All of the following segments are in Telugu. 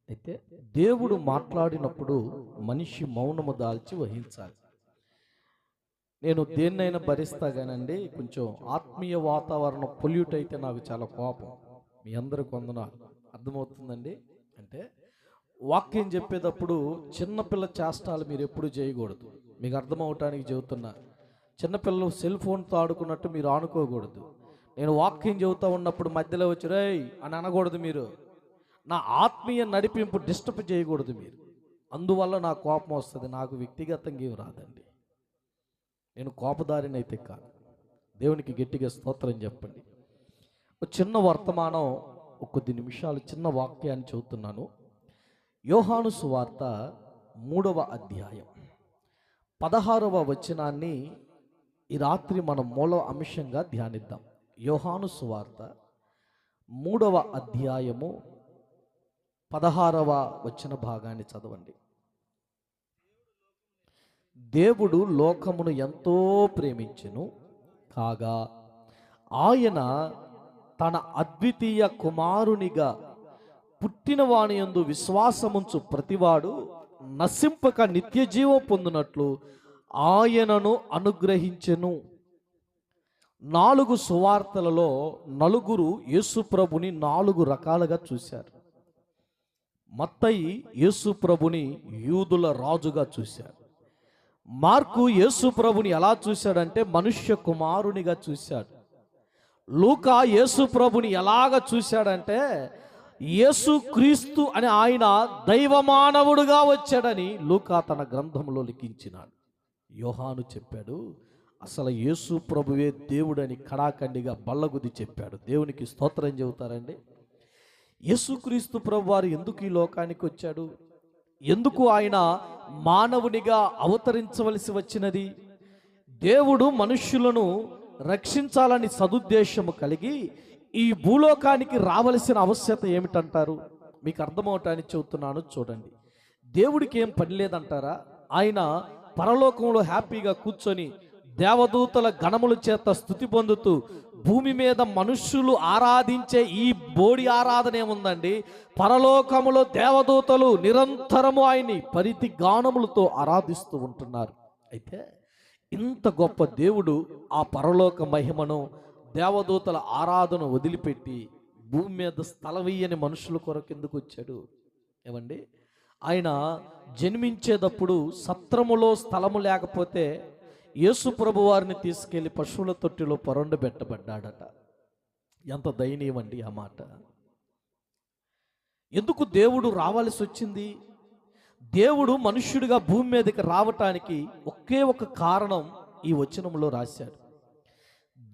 అయితే దేవుడు మాట్లాడినప్పుడు మనిషి మౌనము దాల్చి వహించాలి. నేను దేన్నైనా భరిస్తా కానండి, కొంచెం ఆత్మీయ వాతావరణం పొల్యూట్ అయితే నాకు చాలా కోపం. మీ అందరికి వందనాలు. అర్థమవుతుందండి? అంటే వాక్యం చెప్పేటప్పుడు చిన్నపిల్ల చేష్టాలు మీరు ఎప్పుడు చేయకూడదు. మీకు అర్థమవటానికి చెబుతున్నా. చిన్నపిల్లలు సెల్ ఫోన్తో ఆడుకున్నట్టు మీరు ఆడుకోకూడదు. నేను వాక్యం చెబుతూ ఉన్నప్పుడు మధ్యలో వచ్చి రేయ్ అని అనకూడదు. మీరు నా ఆత్మీయ నడిపింపు డిస్టర్బ్ చేయకూడదు మీరు. అందువల్ల నా కోపం వస్తుంది. నాకు వ్యక్తిగతంగా ఏమి రాదండి. నేను కోపదారిని అయితే కాదు. దేవునికి గట్టిగా స్తోత్రం చెప్పండి. ఒక చిన్న వర్తమానం, ఒక కొద్ది నిమిషాలు చిన్న వాక్యాన్ని చెబుతున్నాను. యోహాను సువార్త 3వ అధ్యాయం 16వ వచనాన్ని ఈ రాత్రి మనం మూల అంశంగా ధ్యానిద్దాం. యోహాను సువార్త 3వ అధ్యాయము 16వ వచన భాగాన్ని చదవండి. దేవుడు లోకమును ఎంతో ప్రేమించెను కాగా ఆయన తన అద్వితీయ కుమారునిగా పుట్టిన వాని యందు విశ్వాసముంచు ప్రతివాడు నశింపక నిత్య జీవం పొందినట్లు ఆయనను అనుగ్రహించెను. 4 సువార్తలలో నలుగురు యేసుప్రభుని 4 రకాలుగా చూశారు. మత్తయి యేసుప్రభుని యూదుల రాజుగా చూశారు. మార్కు యేసుప్రభుని ఎలా చూశాడంటే మనుష్య కుమారునిగా చూశాడు. లూకా యేసుప్రభుని ఎలాగ చూశాడంటే యేసు క్రీస్తు అని ఆయన దైవమానవుడుగా వచ్చాడని లూకా తన గ్రంథంలో లిఖించినాడు. యోహాను చెప్పాడు అసలు యేసు ప్రభువే దేవుడని కడాఖండిగా బల్లగుద్ది చెప్పాడు. దేవునికి స్తోత్రం చెబుతారండి. యేసుక్రీస్తు ప్రభు వారు ఎందుకు ఈ లోకానికి వచ్చాడు? ఎందుకు ఆయన మానవునిగా అవతరించవలసి వచ్చినది? దేవుడు మనుష్యులను రక్షించాలని సదుద్దేశము కలిగి ఈ భూలోకానికి రావలసిన ఆవశ్యకత ఏమిటంటారు? మీకు అర్థమవటానికి చెబుతున్నాను చూడండి. దేవుడికి ఏం పని లేదంటారా? ఆయన పరలోకంలో హ్యాపీగా కూర్చొని దేవదూతల గణముల చేత స్తుతి పొందుతూ భూమి మీద మనుష్యులు ఆరాధించే ఈ బోడి ఆరాధన ఏముందండి? పరలోకములో దేవదూతలు నిరంతరము ఆయన్ని పరితి గానములతో ఆరాధిస్తూ ఉంటున్నారు. అయితే ఇంత గొప్ప దేవుడు ఆ పరలోక మహిమను దేవదూతల ఆరాధన వదిలిపెట్టి భూమి మీద స్థలవీయని మనుషుల కొరకు ఎందుకు వచ్చాడు? ఏమండి, ఆయన జన్మించేటప్పుడు సత్రములో స్థలము లేకపోతే యేసు ప్రభు వారిని తీసుకెళ్లి పశువుల తొట్టిలో పరుండు పెట్టబడ్డాడట. ఎంత దయనీయం అండి ఆ మాట. ఎందుకు దేవుడు రావాల్సి వచ్చింది? దేవుడు మనుష్యుడిగా భూమి మీదకి రావటానికి ఒకే ఒక కారణం ఈ వచనంలో రాశాడు.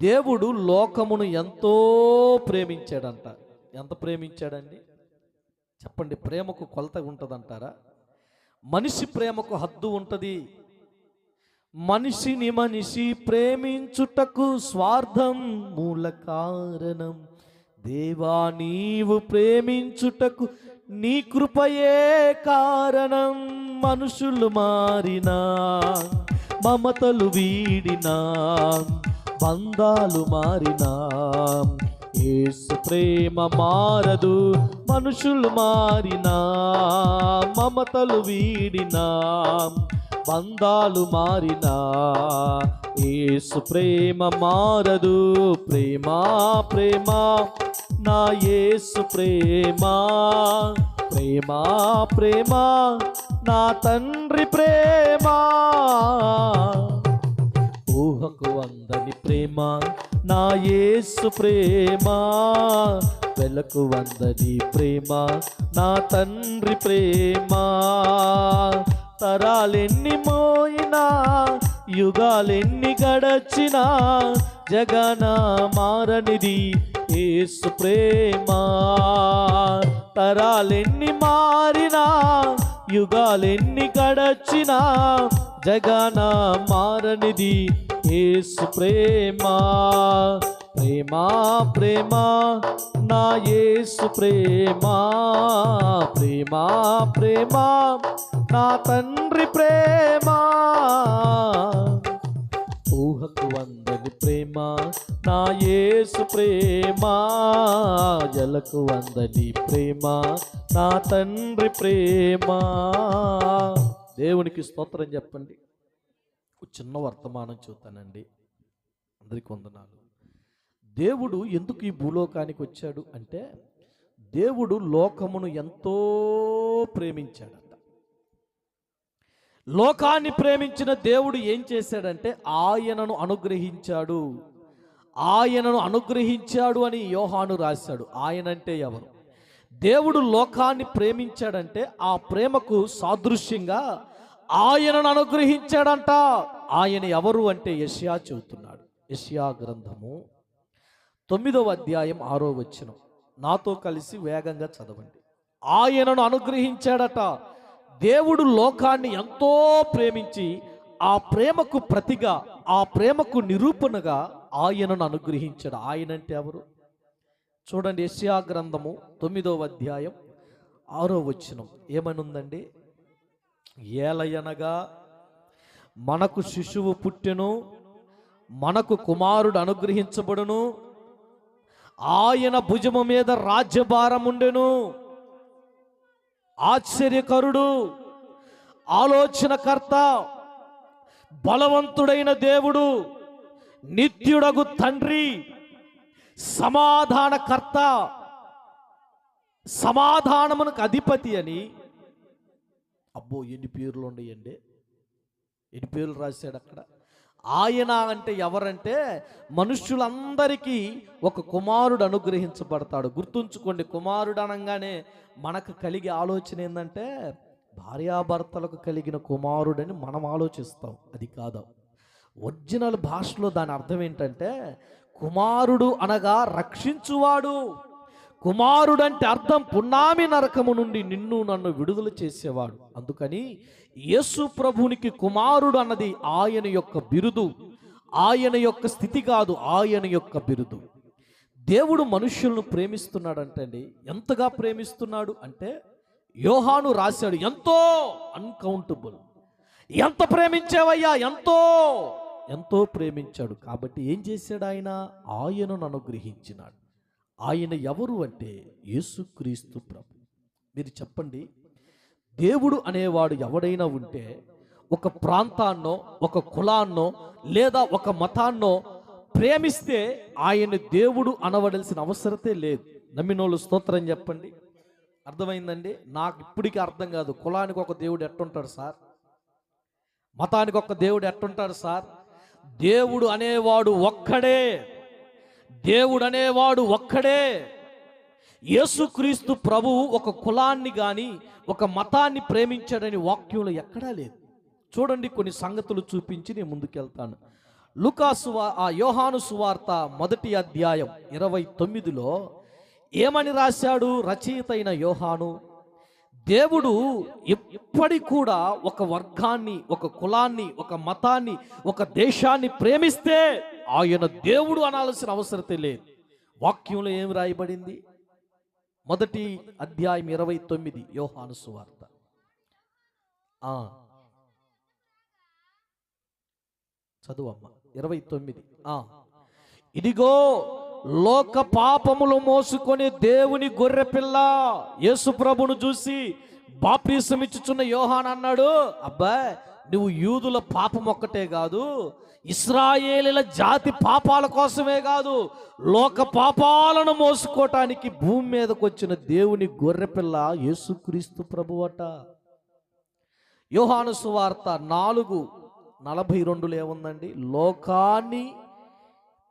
దేవుడు లోకమును ఎంతో ప్రేమించాడంట. ఎంత ప్రేమించాడండి చెప్పండి? ప్రేమకు కొలత ఉంటుందంటారా? మనిషి ప్రేమకు హద్దు ఉంటుంది. మనిషిని మనిషి ప్రేమించుటకు స్వార్థం మూల కారణం. దేవా నీవు ప్రేమించుటకు నీ కృపయే కారణం. మనుషులు మారినా మమతలు వీడినా బంధాలు మారినా యేసు ప్రేమ మారదు. మనుషులు మారినా మమతలు వీడినా బంధాలు మారినా యేసు ప్రేమ మారదు. ప్రేమ ప్రేమ నా యేసు ప్రేమ, ప్రేమ ప్రేమ నా తండ్రి ప్రేమ. ఊహకు వందని ప్రేమ నా యేసు ప్రేమ, వెలకు వందని ప్రేమ నా తండ్రి ప్రేమ. తరాలెన్ని మోయినా యుగాలెన్ని గడచినా జగన మారనిది యేసు ప్రేమ. తరాలెన్ని మారినా యుగాలెన్ని గడచినా జగన మారనిది యేసు ప్రేమ. ప్రేమ ప్రేమ నా యేసు ప్రేమ, ప్రేమ ప్రేమ నా తండ్రి ప్రేమ. ఊహకు వందని వందని ప్రేమ నా యేసు ప్రేమ, ఎలకు వందని ప్రేమ నా తండ్రి ప్రేమ. దేవునికి స్తోత్రం చెప్పండి. చిన్న వర్తమానం చూస్తానండి. అందరికీ వందనాలు. దేవుడు ఎందుకు ఈ భూలోకానికి వచ్చాడు అంటే, దేవుడు లోకమును ఎంతో ప్రేమించాడట. లోకాన్ని ప్రేమించిన దేవుడు ఏం చేశాడంటే ఆయనను అనుగ్రహించాడు. ఆయనను అనుగ్రహించాడు అని యోహాను రాశాడు. ఆయన అంటే ఎవరు? దేవుడు లోకాన్ని ప్రేమించాడంటే ఆ ప్రేమకు సాదృశ్యంగా ఆయనను అనుగ్రహించాడంట. ఆయన ఎవరు అంటే యెషయా చెబుతున్నాడు. యెషయా గ్రంథము 9వ అధ్యాయం 6వ వచనం. నాతో కలిసి వేగంగా చదవండి. ఆయనను అనుగ్రహించాడట. దేవుడు లోకాన్ని ఎంతో ప్రేమించి ఆ ప్రేమకు ప్రతిగా, ఆ ప్రేమకు నిరూపణగా ఆయనను అనుగ్రహించాడు. ఆయన అంటే ఎవరు? చూడండి, యెషయా గ్రంథము 9వ అధ్యాయం 6వ వచనం ఏమనుందండి? ఏలయనగా మనకు శిశువు పుట్టెను, మనకు కుమారుడు అనుగ్రహించబడును, ఆయన భుజము మీద రాజ్యభారముండెను. ఆశ్చర్యకరుడు, ఆలోచనకర్త, బలవంతుడైన దేవుడు, నిత్యుడగు తండ్రి, సమాధానకర్త, సమాధానమునకు అధిపతి అని. అబ్బో, ఎన్ని పేర్లు ఉన్నాయండి, ఎన్ని పేర్లు రాశాడు అక్కడ. ఆయన అంటే ఎవరంటే మనుష్యులందరికీ ఒక కుమారుడు అనుగ్రహించబడతాడు. గుర్తుంచుకోండి, కుమారుడు అనగానే మనకు కలిగే ఆలోచన ఏంటంటే భార్యాభర్తలకు కలిగిన కుమారుడని మనం ఆలోచిస్తాం. అది కాదు. ఒరిజినల్ భాషలో దాని అర్థం ఏంటంటే కుమారుడు అనగా రక్షించువాడు. కుమారుడు అంటే అర్థం పున్నామి నరకము నుండి నిన్ను నన్ను విడుదల చేసేవాడు. అందుకని యేసు ప్రభునికి కుమారుడు అన్నది ఆయన యొక్క బిరుదు, ఆయన యొక్క స్థితి కాదు, ఆయన యొక్క బిరుదు. దేవుడు మనుష్యులను ప్రేమిస్తున్నాడంటండి. ఎంతగా ప్రేమిస్తున్నాడు అంటే యోహాను రాశాడు, ఎంతో అన్కౌంటబుల్. ఎంత ప్రేమించావయ్యా, ఎంతో ఎంతో ప్రేమించాడు. కాబట్టి ఏం చేశాడు ఆయన? ఆయనను అనుగ్రహించినాడు. ఆయన ఎవరు అంటే యేసుక్రీస్తు ప్రభు. మీరు చెప్పండి, దేవుడు అనేవాడు ఎవడైనా ఉంటే ఒక ప్రాంతాన్నో, ఒక కులాన్నో, లేదా ఒక మతాన్నో ప్రేమిస్తే ఆయన దేవుడు అనవలసిన అవసరతే లేదు. నమ్మినోళ్ళు స్తోత్రం చెప్పండి. అర్థమైందండి? నాకు ఇప్పటికీ అర్థం కాదు, కులానికి ఒక దేవుడు ఎట్టుంటాడు సార్, మతానికి ఒక దేవుడు ఎట్టుంటాడు సార్. దేవుడు అనేవాడు ఒక్కడే, దేవుడు అనేవాడు ఒక్కడే. యేసుక్రీస్తు ప్రభువు ఒక కులాన్ని కానీ ఒక మతాన్ని ప్రేమించాడని వాక్యంలో ఎక్కడా లేదు. చూడండి, కొన్ని సంగతులు చూపించి నేను ముందుకెళ్తాను. యోహాను సువార్త 1వ అధ్యాయం 29లో ఏమని రాశాడు రచయిత అయిన యోహాను? దేవుడు ఎప్పటికి కూడా ఒక వర్గాన్ని, ఒక కులాన్ని, ఒక మతాన్ని, ఒక దేశాన్ని ప్రేమిస్తే ఆయన దేవుడు అనాల్సిన అవసరతే లేదు. వాక్యంలో ఏం రాయబడింది? 1వ అధ్యాయం 29 యోహాను సువార్త. చదువమ్మ 29. ఇదిగో లోక పాపములు మోసుకొని దేవుని గొర్రెపిల్ల. యేసు ప్రభును చూసి బాప్తిసం ఇచ్చుచున్న యోహాను అన్నాడు, అబ్బా నువ్వు యూదుల పాపం ఒక్కటే కాదు, ఇశ్రాయేలీల జాతి పాపాల కోసమే కాదు, లోక పాపాలను మోసుకోవటానికి భూమి మీదకి వచ్చిన దేవుని గొర్రెపిల్ల యేసుక్రీస్తు ప్రభువట. యోహాను సువార్త 4:42 ఏముందండి? లోకాన్ని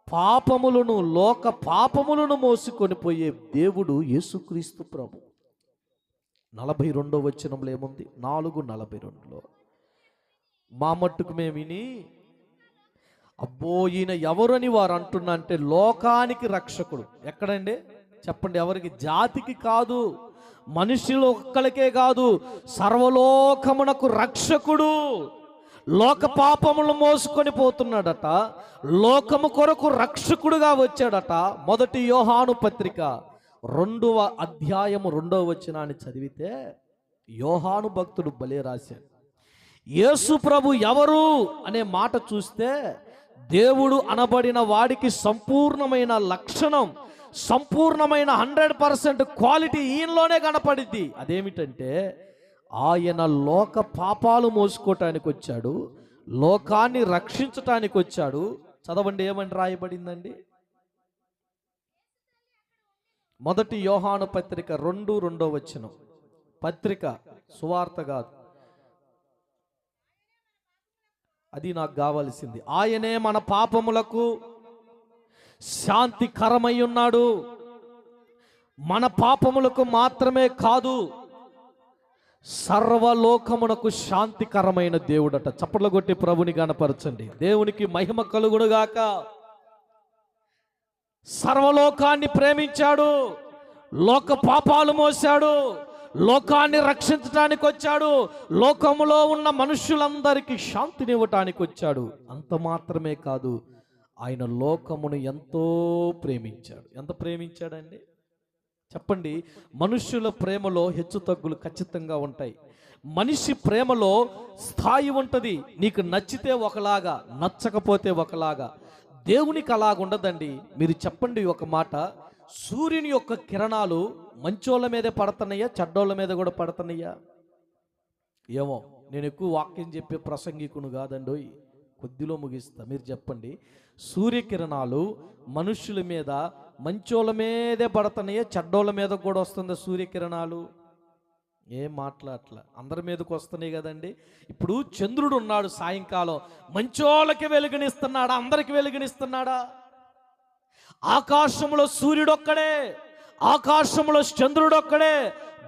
పాపములను, లోక పాపములను మోసుకొని పోయే దేవుడు యేసుక్రీస్తు ప్రభు. 42వ వచనంలో ఏముంది? 4:42లో మా మట్టుకు మేము విని, అబ్బో ఈయన ఎవరని వారు అంటున్నా అంటే లోకానికి రక్షకుడు. ఎక్కడండి చెప్పండి? ఎవరికి? జాతికి కాదు, మనుషులు ఒక్కరికే కాదు, సర్వలోకమునకు రక్షకుడు. లోక పాపములు మోసుకొని పోతున్నాడట, లోకము కొరకు రక్షకుడుగా వచ్చాడట. 1 యోహాను పత్రిక 2వ అధ్యాయము 2వ వచనాన్ని చదివితే యోహాను భక్తుడు భలే రాశాడు. యేసు ప్రభు ఎవరు అనే మాట చూస్తే దేవుడు అనబడిన వాడికి సంపూర్ణమైన లక్షణం, సంపూర్ణమైన 100% క్వాలిటీ ఈయనలోనే కనపడిద్ది. అదేమిటంటే ఆయన లోక పాపాలు మోసుకోవటానికి వచ్చాడు, లోకాన్ని రక్షించటానికి వచ్చాడు. చదవండి, ఏమని రాయబడిందండి? మొదటి యోహాను పత్రిక 2:2 పత్రిక, సువార్త కాదు, అది నాకు కావలసింది. ఆయనే మన పాపములకు శాంతికరమై ఉన్నాడు. మన పాపములకు మాత్రమే కాదు, సర్వలోకమునకు శాంతికరమైన దేవుడట. చప్పట్లు కొట్టి ప్రభుని గణపరచండి. దేవునికి మహిమ కలుగునుగాక. సర్వలోకాన్ని ప్రేమించాడు, లోక పాపాలు మోసాడు, లోకాన్ని రక్షించడానికి వచ్చాడు, లోకములో ఉన్న మనుషులందరికీ శాంతినివ్వటానికి వచ్చాడు. అంత మాత్రమే కాదు, ఆయన లోకమును ఎంతో ప్రేమించాడు. ఎంత ప్రేమించాడండి చెప్పండి. మనుష్యుల ప్రేమలో హెచ్చు తగ్గులు ఖచ్చితంగా ఉంటాయి. మనిషి ప్రేమలో స్థాయి ఉంటుంది. నీకు నచ్చితే ఒకలాగా, నచ్చకపోతే ఒకలాగా. దేవునికి అలాగుండదండి. మీరు చెప్పండి ఒక మాట, సూర్యుని యొక్క కిరణాలు మంచోళ్ళ మీదే పడుతున్నాయా, చెడ్డోళ్ళ మీద కూడా పడుతున్నాయా? ఏమో, నేను ఎక్కువ వాక్యం చెప్పే ప్రసంగికును కాదండోయ్, కొద్దిలో ముగిస్తా. మీరు చెప్పండి, సూర్యకిరణాలు మనుషుల మీద మంచోళ్ళ మీదే పడుతున్నాయా, చెడ్డోళ్ళ మీద కూడా వస్తుందా సూర్యకిరణాలు? ఏం మాట్లాడట్లా, అందరి మీదకి వస్తున్నాయి కదండి. ఇప్పుడు చంద్రుడు ఉన్నాడు, సాయంకాలం మంచోళ్ళకి వెలుగునిస్తున్నాడా, అందరికి వెలుగునిస్తున్నాడా? ఆకాశంలో సూర్యుడు ఒక్కడే, ఆకాశంలో చంద్రుడు ఒక్కడే,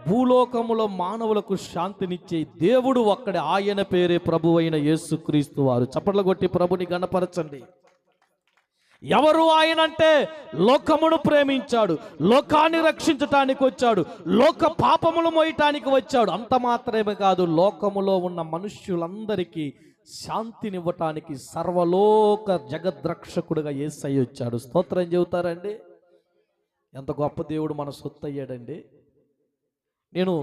భూలోకములో మానవులకు శాంతినిచ్చే దేవుడు ఒక్కడే. ఆయన పేరే ప్రభు అయిన యేసుక్రీస్తు వారు. చప్పట్లు కొట్టి ప్రభుని గణపరచండి. ఎవరు ఆయన అంటే, లోకమును ప్రేమించాడు, లోకాన్ని రక్షించటానికి వచ్చాడు, లోక పాపములు మోయటానికి వచ్చాడు. అంత మాత్రమే కాదు, లోకములో ఉన్న మనుష్యులందరికీ శాంతినివ్వటానికి సర్వలోక జగద్రక్షకుడుగా యేసయ్య వచ్చాడు. స్తోత్రం చెబుతారండి. ఎంత గొప్ప దేవుడు మన సొత్తు అయ్యాడండి. నేను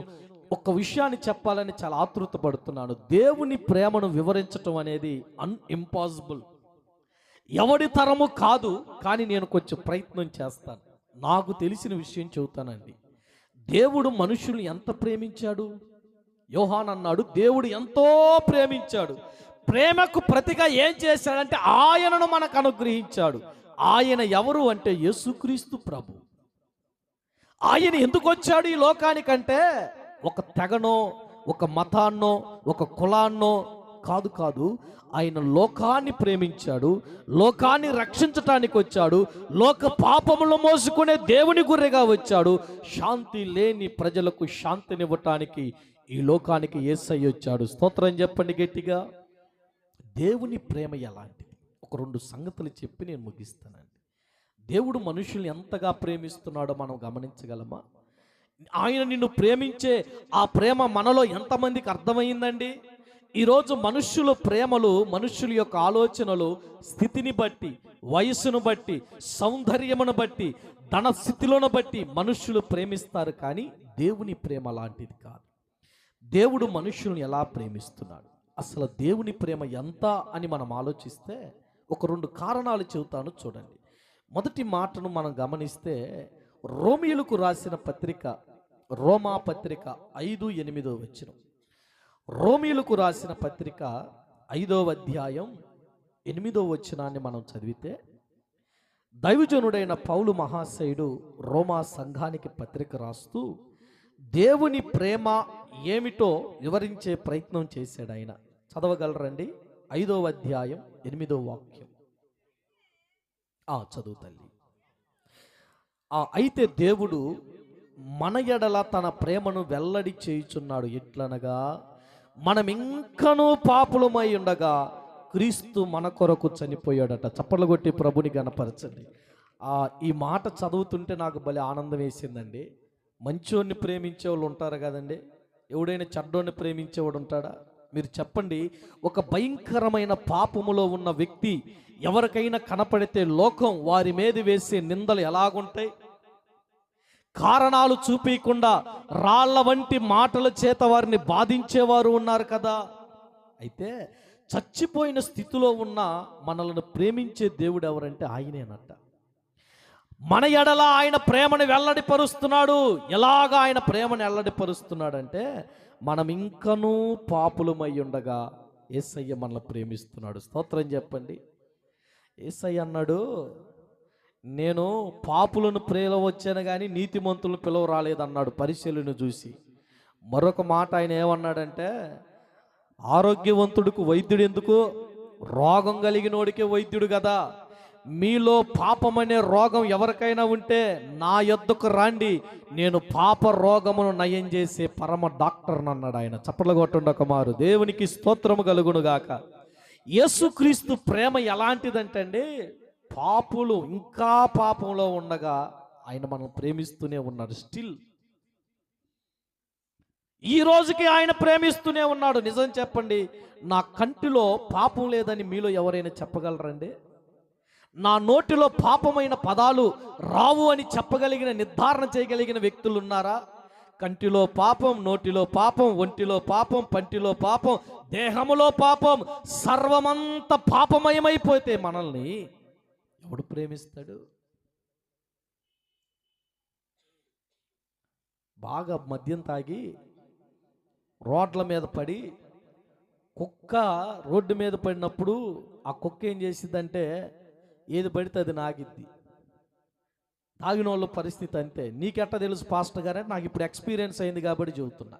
ఒక విషయాన్ని చెప్పాలని చాలా ఆతృత పడుతున్నాను. దేవుని ప్రేమను వివరించటం అనేది ఇంపాసిబుల్, ఎవడి తరము కాదు. కానీ నేను కొంచెం ప్రయత్నం చేస్తాను. నాకు తెలిసిన విషయం చెబుతానండి. దేవుడు మనుషుల్ని ఎంత ప్రేమించాడు? యోహాన్ అన్నాడు, దేవుడు ఎంతో ప్రేమించాడు. ప్రేమకు ప్రతిగా ఏం చేశాడంటే ఆయనను మనకు అనుగ్రహించాడు. ఆయన ఎవరు అంటే యేసుక్రీస్తు ప్రభు. ఆయన ఎందుకు వచ్చాడు ఈ లోకానికంటే ఒక తెగనో, ఒక మతాన్నో, ఒక కులాన్నో కాదు. ఆయన లోకాన్ని ప్రేమించాడు, లోకాన్ని రక్షించటానికి వచ్చాడు, లోక పాపములు మోసుకునే దేవుని గుర్రెగా వచ్చాడు. శాంతి లేని ప్రజలకు శాంతినివ్వటానికి ఈ లోకానికి యేసయ్య వచ్చాడు. స్తోత్రం చెప్పండి గట్టిగా. దేవుని ప్రేమ ఎలాంటిది? ఒక 2 సంగతులు చెప్పి నేను ముగిస్తానండి. దేవుడు మనుషుల్ని ఎంతగా ప్రేమిస్తున్నాడో మనం గమనించగలమా? ఆయన నిన్ను ప్రేమించే ఆ ప్రేమ మనలో ఎంతమందికి అర్థమైందండి? ఈరోజు మనుష్యుల ప్రేమలు, మనుష్యుల యొక్క ఆలోచనలు స్థితిని బట్టి, వయస్సును బట్టి, సౌందర్యమును బట్టి, ధన స్థితిలను బట్టి మనుష్యులు ప్రేమిస్తారు. కానీ దేవుని ప్రేమ లాంటిది కాదు. దేవుడు మనుష్యుల్ని ఎలా ప్రేమిస్తున్నాడు, అసలు దేవుని ప్రేమ ఎంత అని మనం ఆలోచిస్తే ఒక 2 కారణాలు చెబుతాను చూడండి. మొదటి మాటను మనం గమనిస్తే రోమీయులకు రాసిన పత్రిక, రోమా పత్రిక 5:8 రోమీయులకు రాసిన పత్రిక 5వ అధ్యాయం 8వ వచనాన్ని మనం చదివితే, దైవజనుడైన పౌలు మహాశయుడు రోమా సంఘానికి పత్రిక రాస్తూ దేవుని ప్రేమ ఏమిటో వివరించే ప్రయత్నం చేశాడు. ఆయన చదవగలరండి? 5వ అధ్యాయం 8వ వాక్యం. చదువు తల్లి. అయితే దేవుడు మన ఎడల తన ప్రేమను వెల్లడి చేయుచున్నాడు. ఎట్లనగా, మనం ఇంకనూ పాపులమై ఉండగా క్రీస్తు మన కొరకు చనిపోయాడట. చప్పట్లు కొట్టి ప్రభుని గణపరచండి. ఈ మాట చదువుతుంటే నాకు భలే ఆనందం వేసిందండి. మంచోడిని ప్రేమించే వాళ్ళు ఉంటారు కదండి, ఎవడైనా చెడ్డోడిని ప్రేమించేవాడు ఉంటాడా? మీరు చెప్పండి. ఒక భయంకరమైన పాపములో ఉన్న వ్యక్తి ఎవరికైనా కనపడితే లోకం వారి మీద వేసే నిందలు ఎలాగుంటాయి? కారణాలు చూపించకుండా రాళ్ల వంటి మాటల చేత వారిని బాధించేవారు ఉన్నారు కదా. అయితే చచ్చిపోయిన స్థితిలో ఉన్న మనల్ని ప్రేమించే దేవుడు ఎవరంటే ఆయనేనట. మన ఎడల ఆయన ప్రేమను వెల్లడిపరుస్తున్నాడు. ఎలాగా ఆయన ప్రేమను వెల్లడిపరుస్తున్నాడంటే, మనం ఇంకనూ పాపులమై ఉండగా యేసయ్య మనల్ని ప్రేమిస్తున్నాడు. స్తోత్రం చెప్పండి. యేసయ్య అన్నాడు, నేను పాపులను పిలవచ్చాను కానీ నీతిమంతులను పిలవ రాలేదన్నాడు పరిశీలన చూసి. మరొక మాట ఆయన ఏమన్నాడంటే, ఆరోగ్యవంతుడికి వైద్యుడు ఎందుకు, రోగం కలిగినోడికే వైద్యుడు కదా. మీలో పాపం అనే రోగం ఎవరికైనా ఉంటే నా యొద్దకు రాండి, నేను పాప రోగమును నయం చేసే పరమ డాక్టర్ అన్నాడు ఆయన. చప్పట్లు కొట్టుండి ఒక మారు. దేవునికి స్తోత్రము కలుగును గాక. యేసుక్రీస్తు ప్రేమ ఎలాంటిదంటే అండి, పాపులు ఇంకా పాపంలో ఉండగా ఆయన మనం ప్రేమిస్తూనే ఉన్నాడు. స్టిల్ ఈ రోజుకి ఆయన ప్రేమిస్తూనే ఉన్నాడు. నిజం చెప్పండి, నా కంటిలో పాపం లేదని మీలో ఎవరైనా చెప్పగలరండి? నా నోటిలో పాపమైన పదాలు రావు అని చెప్పగలిగిన, నిర్ధారణ చేయగలిగిన వ్యక్తులు ఉన్నారా? కంటిలో పాపం, నోటిలో పాపం, ఒంటిలో పాపం, పంటిలో పాపం, దేహములో పాపం, సర్వమంత పాపమయమైపోతే మనల్ని ఎవడు ప్రేమిస్తాడు? బాగా మద్యం తాగి రోడ్ల మీద పడి కుక్క రోడ్డు మీద పడినప్పుడు ఆ కుక్క ఏం చేసిద్దంటే ఏది పడితే అది నాగిద్ది. తాగిన వాళ్ళ పరిస్థితి అంతే. నీకెట్ట తెలుసు పాస్టర్ గారే? నాకు ఇప్పుడు ఎక్స్పీరియన్స్ అయింది కాబట్టి చెబుతున్నా.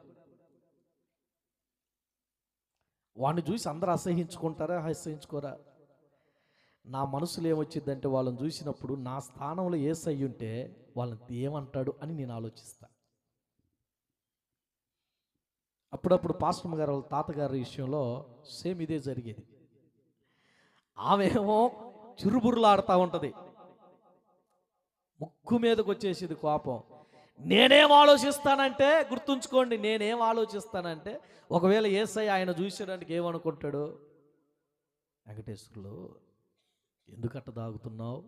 వాడిని చూసి అందరూ అసహించుకుంటారా, అసహించుకోరా? నా మనసులో ఏమొచ్చిందంటే, వాళ్ళని చూసినప్పుడు నా స్థానంలో యేసయ్య ఉంటే వాళ్ళని ఏమంటాడు అని నేను ఆలోచిస్తా. అప్పుడప్పుడు పాస్టర్ గారు వాళ్ళ తాతగారి విషయంలో సేమ్ ఇదే జరిగేది. ఆమె ఏమో చురుబురులాడుతూ ఉంటుంది, ముక్కు మీదకి వచ్చేసేది కోపం. నేనేం ఆలోచిస్తానంటే, గుర్తుంచుకోండి, నేనేం ఆలోచిస్తానంటే, ఒకవేళ యేసయ్య ఆయన చూసేదానికి ఏమనుకుంటాడు, వెంకటేశ్వర్లు ఎందుకట్ట దాగుతున్నావు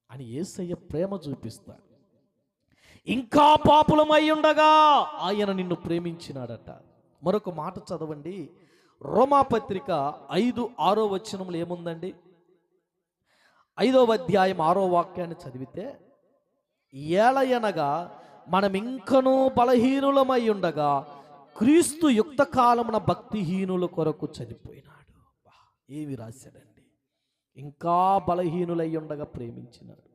అని యేసయ్య ప్రేమ చూపిస్తాడు. ఇంకా పాపులమై ఉండగా ఆయన నిన్ను ప్రేమించినాడట. మరొక మాట చదవండి, రోమాపత్రిక 5:6 వచనములు ఏముందండి? 5వ అధ్యాయం 6వ వాక్యాన్ని చదివితే, ఏలయనగా మనం ఇంకనూ బలహీనులమై ఉండగా క్రీస్తు యుక్త కాలమున భక్తిహీనుల కొరకు చనిపోయినాడు. ఏమి రాశాడండి? ఇంకా బలహీనులై ఉండగా ప్రేమించినాడు.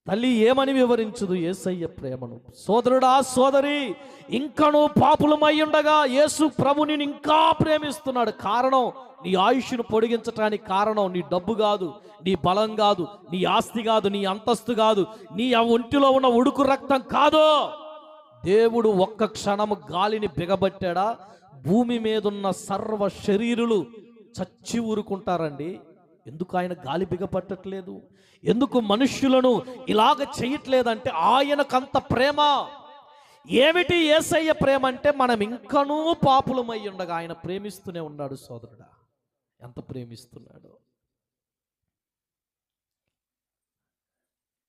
తల్లి ఏమని వివరించదు యేసయ్య ప్రేమను? సోదరుడా, సోదరి, ఇంకనూ పాపులమై ఉండగా యేసు ప్రభుని ఇంకా ప్రేమిస్తున్నాడు. కారణం, నీ ఆయుష్ను పొడిగించటానికి కారణం నీ డబ్బు కాదు, నీ బలం కాదు, నీ ఆస్తి కాదు, నీ అంతస్తు కాదు, నీ ఆ ఒంటిలో ఉన్న ఉడుకు రక్తం కాదు. దేవుడు ఒక్క క్షణము గాలిని బిగబట్టాడా, భూమి మీదున్న సర్వ శరీరులు చచ్చి ఊరుకుంటారండి. ఎందుకు ఆయన గాలి బిగపట్టట్లేదు? ఎందుకు మనుష్యులను ఇలాగ చేయట్లేదంటే ఆయనకంత ప్రేమ. ఏమిటి యేసయ్య ప్రేమ అంటే, మనం ఇంకనూ పాపులమై ఉండగా ఆయన ప్రేమిస్తూనే ఉన్నాడు. సోదరుడా, ఎంత ప్రేమిస్తున్నాడు!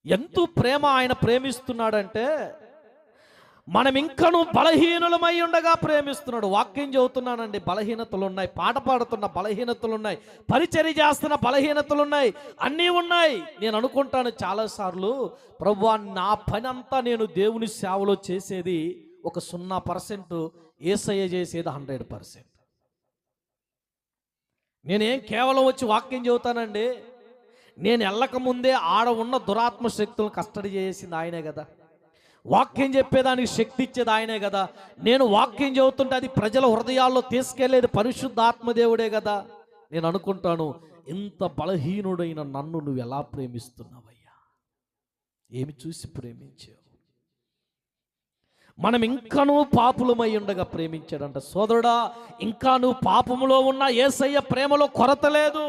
ఎంత ప్రేమ ఆయన ప్రేమిస్తున్నాడంటే, మనం ఇంకనూ బలహీనులమై ఉండగా ప్రేమిస్తున్నాడు. వాక్యం చెబుతున్నానండి, బలహీనతలు ఉన్నాయి, పాట పాడుతున్న బలహీనతలు ఉన్నాయి, పరిచర్య చేస్తున్న బలహీనతలు ఉన్నాయి, అన్నీ ఉన్నాయి. నేను అనుకుంటాను చాలాసార్లు, ప్రభువా, నా పని అంతా నేను దేవుని సేవలో చేసేది ఒక 0%, యేసయ్య చేసేది 100%. నేనేం కేవలం వచ్చి వాక్యం చెబుతానండి. నేను వెళ్ళక ముందే ఆడ ఉన్న దురాత్మ శక్తులను కస్టడీ చేసింది ఆయనే కదా. వాక్యం చెప్పేదానికి శక్తి ఇచ్చేది ఆయనే కదా. నేను వాక్యం చెబుతుంటే అది ప్రజల హృదయాల్లో తీసుకెళ్లేది పరిశుద్ధాత్మదేవుడే కదా. నేను అనుకుంటాను, ఇంత బలహీనుడైన నన్ను నువ్వు ఎలా ప్రేమిస్తున్నావయ్యా? ఏమి చూసి ప్రేమించావు? మనం ఇంకనూ పాపులమై ఉండగా ప్రేమించాడంట. సోదరుడా, ఇంకా నువ్వు పాపములో ఉన్న యేసయ్య ప్రేమలో కొరత లేదు.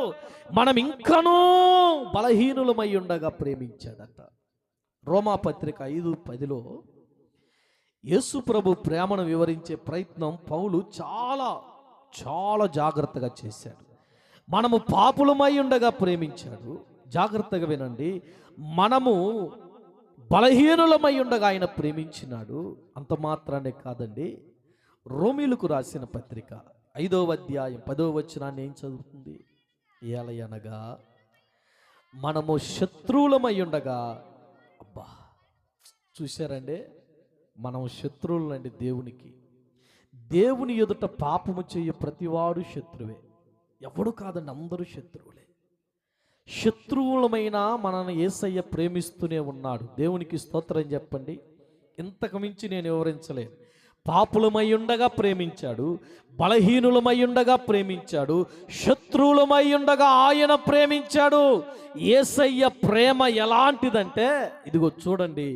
మనం ఇంకనూ బలహీనులమై ఉండగా ప్రేమించాడట. రోమాపత్రిక 5:10లో యేసు ప్రభు ప్రేమను వివరించే ప్రయత్నం పౌలు చాలా చాలా జాగ్రత్తగా చేశాడు. మనము పాపులమై ఉండగా ప్రేమించాడు. జాగ్రత్తగా వినండి, మనము బలహీనులమై ఉండగా ఆయన ప్రేమించినాడు. అంత మాత్రానే కాదండి, రోమీలకు రాసిన పత్రిక 5వ అధ్యాయం 10వ వచనాన్ని ఏం చదువుతుంది? ఏలయనగా మనము శత్రువులమై ఉండగా, అబ్బా చూశారండి, మనం శత్రువులండి దేవునికి. దేవుని ఎదుట పాపము చేయ ప్రతివాడు శత్రువే. ఎవడు కాదండి, అందరూ శత్రువులే. శత్రువులమైన మనల్ని యేసయ్య ప్రేమిస్తూనే ఉన్నాడు. దేవునికి స్తోత్రం చెప్పండి. ఇంతకు మించి నేను వివరించలేను. పాపులమై ఉండగా ప్రేమించాడు, బలహీనులమై ఉండగా ప్రేమించాడు, శత్రువులమై ఉండగా ఆయన ప్రేమించాడు. యేసయ్య ప్రేమ ఎలాంటిదంటే, ఇదిగో చూడండి,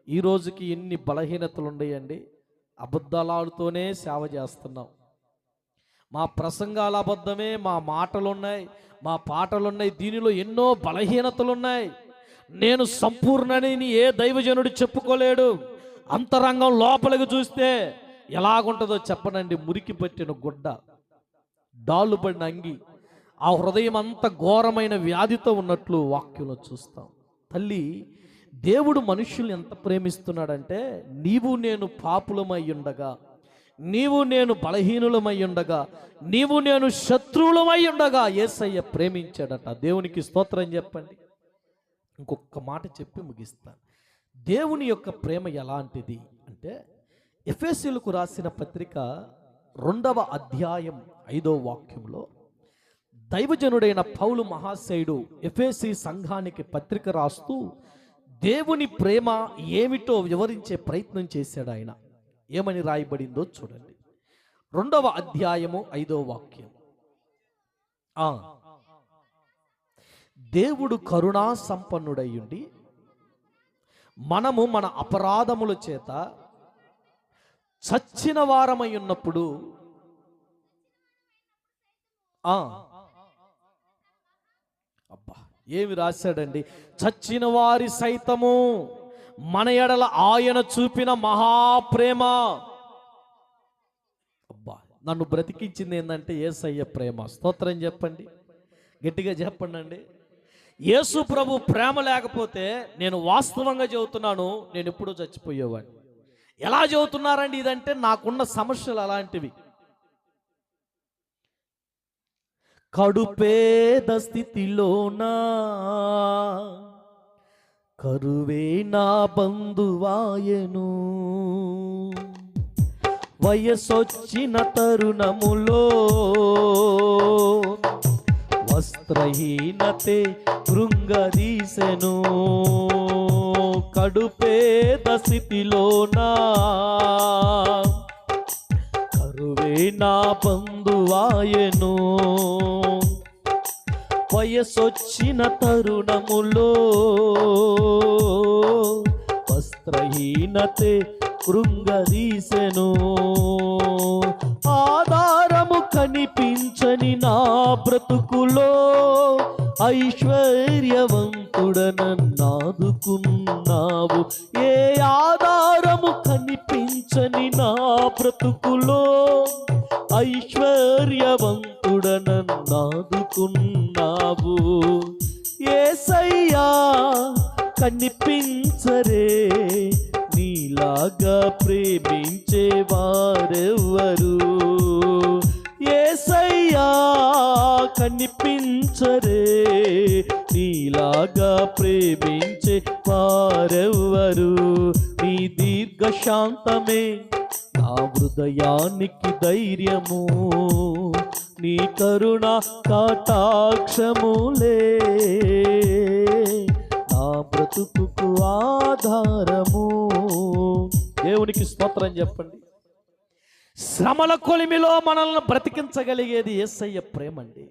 ఈ రోజుకి ఎన్ని బలహీనతలు ఉన్నాయండి. అబద్ధాలతోనే సేవ చేస్తున్నాం. మా ప్రసంగాల అబద్ధమే, మా మాటలున్నాయి, మా పాటలున్నాయి. దీనిలో ఎన్నో బలహీనతలు ఉన్నాయి. నేను సంపూర్ణని ఏ దైవజనుడు చెప్పుకోలేడు. అంతరంగం లోపలికి చూస్తే ఎలాగుంటుందో చెప్పనండి. మురికి పట్టిన గుడ్డ, డాళ్ళు పడిన అంగి, ఆ హృదయం అంత ఘోరమైన వ్యాధితో ఉన్నట్లు వాక్యంలో చూస్తాం. తల్లి, దేవుడు మనుషుల్ని ఎంత ప్రేమిస్తున్నాడంటే, నీవు నేను పాపులమై ఉండగా, నీవు నేను బలహీనులమై ఉండగా, నీవు నేను శత్రువులమై ఉండగా యేసయ్య ప్రేమించాడట. దేవునికి స్తోత్రం చెప్పండి. ఇంకొక మాట చెప్పి ముగిస్తాను. దేవుని యొక్క ప్రేమ ఎలాంటిది అంటే, ఎఫెసీయులకు రాసిన పత్రిక 2వ అధ్యాయం 5వ వాక్యంలో దైవజనుడైన పౌలు మహాశయుడు ఎఫెసీ సంఘానికి పత్రిక రాస్తూ దేవుని ప్రేమ ఏమిటో వివరించే ప్రయత్నం చేశాడు. ఆయన ఏమని రాయబడిందో చూడండి. 2వ అధ్యాయము 5వ వాక్యం. దేవుడు కరుణా సంపన్నుడయ్యుండి మనము మన అపరాధముల చేత చచ్చిన వారమై ఉన్నప్పుడు, అబ్బా ఏమి రాశాడండి, చచ్చిన వారి సైతము మన ఎడల ఆయన చూపిన మహాప్రేమ. అబ్బా, నన్ను బ్రతికించింది ఏంటంటే యేసయ్య ప్రేమ. స్తోత్రం చెప్పండి, గట్టిగా చెప్పండి అండి. యేసు ప్రభు ప్రేమ లేకపోతే, నేను వాస్తవంగా చెబుతున్నాను, నేను ఎప్పుడూ చచ్చిపోయేవాడిని. ఎలా చెబుతున్నారండి ఇదంటే, నాకున్న సమస్యలు అలాంటివి. కడుపేద స్థితిలోనా కరువే నా బంధువాయను, వయసొచ్చిన తరుణములో వస్త్రహీనతే కృంగదీసెను. కడుపేద స్థితిలోనా కరువే నా బంధువాయను, వయసొచ్చిన తరుణములో వస్త్రహీనతే కృంగదీసెను. ఆధారము కనిపించని నా బ్రతుకులో ఐశ్వర్యవంతుడనన్నాదుకున్నావు. ఏ ఆధారము కనిపించని నా బ్రతుకులో ఐశ్వర్యవంతుడనన్నాదుకున్నావు. యేసయ్యా కనిపించరే నీలాగా ప్రేమించే వారెవ్వరు. యేసయ్యా కనిపించరే నీలాగా ప్రేమించే వారెవ్వరు. నీ దీర్ఘశాంతమే నా హృదయానికి ధైర్యము, నీ కరుణ కటాక్షములే నా బ్రతుకుకు ఆధారము. దేవునికి స్తోత్రం చెప్పండి. శ్రమల కొలిమిలో మనల్ని బ్రతికించగలిగేది యేసయ్య ప్రేమండి.